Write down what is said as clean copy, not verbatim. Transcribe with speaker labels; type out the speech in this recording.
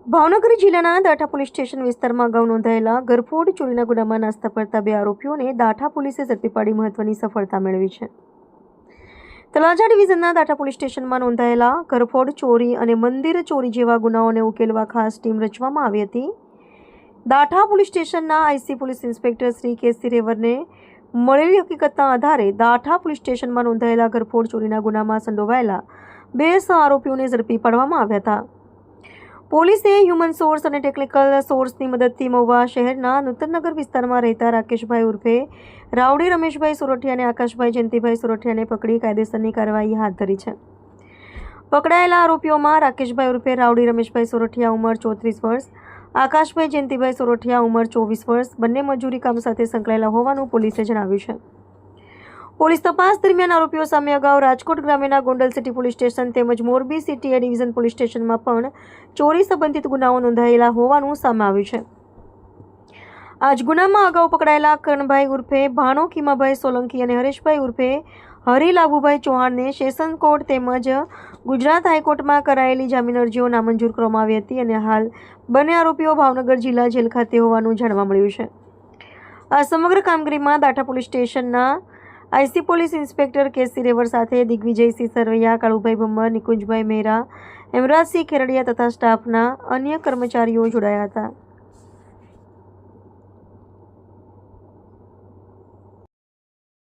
Speaker 1: ભાવનગર જિલ્લાના Datha police station વિસ્તારમાં અગાઉ નોંધાયેલા ગરફોડ ચોરીના ગુનામાં નાસ્તા ફરતા 2 આરોપીઓને દાઠા પોલીસે ઝડપી પાડી મહત્વની સફળતા મેળવી છે। તળાજા ડિવિઝનના દાઠા પોલીસ સ્ટેશનમાં નોંધાયેલા ગરફોડ ચોરી અને મંદિર ચોરી જેવા ગુનાઓને ઉકેલવા ખાસ ટીમ રચવામાં આવી હતી। દાઠા પોલીસ સ્ટેશનના આઈસી પોલીસ ઇન્સ્પેક્ટર શ્રી કેસી રેવરને મળેલી હકીકતના આધારે દાઠા પોલીસ સ્ટેશનમાં નોંધાયેલા ગરફોડ ચોરીના ગુનામાં સંડોવાયેલા 2 આરોપીઓને ઝડપી પાડવામાં આવ્યા હતા। પોલીસે હ્યુમન સોર્સ અને ટેકનિકલ સોર્સની મદદથી મહુવા શહેરના નૂતનનગર વિસ્તારમાં રહેતા રાકેશભાઈ ઉર્ફે રાવડી રમેશભાઈ સોરઠિયા અને આકાશભાઈ જયંતિભાઈ સોરઠિયાને પકડી કાયદેસરની કાર્યવાહી હાથ ધરી છે। પકડાયેલા આરોપીઓમાં રાકેશભાઈ ઉર્ફે રાવડી રમેશભાઈ સોરઠિયા ઉંમર 34 વર્ષ, આકાશભાઈ જયંતિભાઈ સોરઠિયા ઉંમર 24 વર્ષ બંને મજૂરી કામ સાથે સંકળાયેલા હોવાનું પોલીસે જણાવ્યું છે। પોલીસ તપાસ દરમિયાન આરોપીઓ સામે અગાઉ રાજકોટ ગ્રામ્યના ગોંડલ સિટી પોલીસ સ્ટેશન તેમજ Morbi city A division police સ્ટેશનમાં પણ ચોરી સંબંધિત ગુનાઓ નોંધાયેલા હોવાનું સામે આવ્યું છે। આ જ ગુનામાં અગાઉ પકડાયેલા કણભાઈ ઉર્ફે ભાણો ખીમાભાઈ સોલંકી અને હરેશભાઈ ઉર્ફે હરિલાભુભાઈ ચૌહાણને સેશન કોર્ટ તેમજ ગુજરાત હાઈકોર્ટમાં કરાયેલી જામીન અરજીઓ નામંજૂર કરવામાં આવી હતી અને હાલ બંને આરોપીઓ ભાવનગર જિલ્લા જેલ ખાતે હોવાનું જાણવા મળ્યું છે। આ સમગ્ર કામગીરીમાં દાઠા પોલીસ સ્ટેશનના આઈસી પોલીસ ઇન્સ્પેક્ટર કેસી રેવર સાથે દિગ્વિજયસિંહ સરવૈયા, કાળુભાઈ ભમ્મર, નિકુંજભાઈ મહેરા, હેમરાજસિંહ ખેરડિયા તથા સ્ટાફના અન્ય કર્મચારીઓ જોડાયા હતા।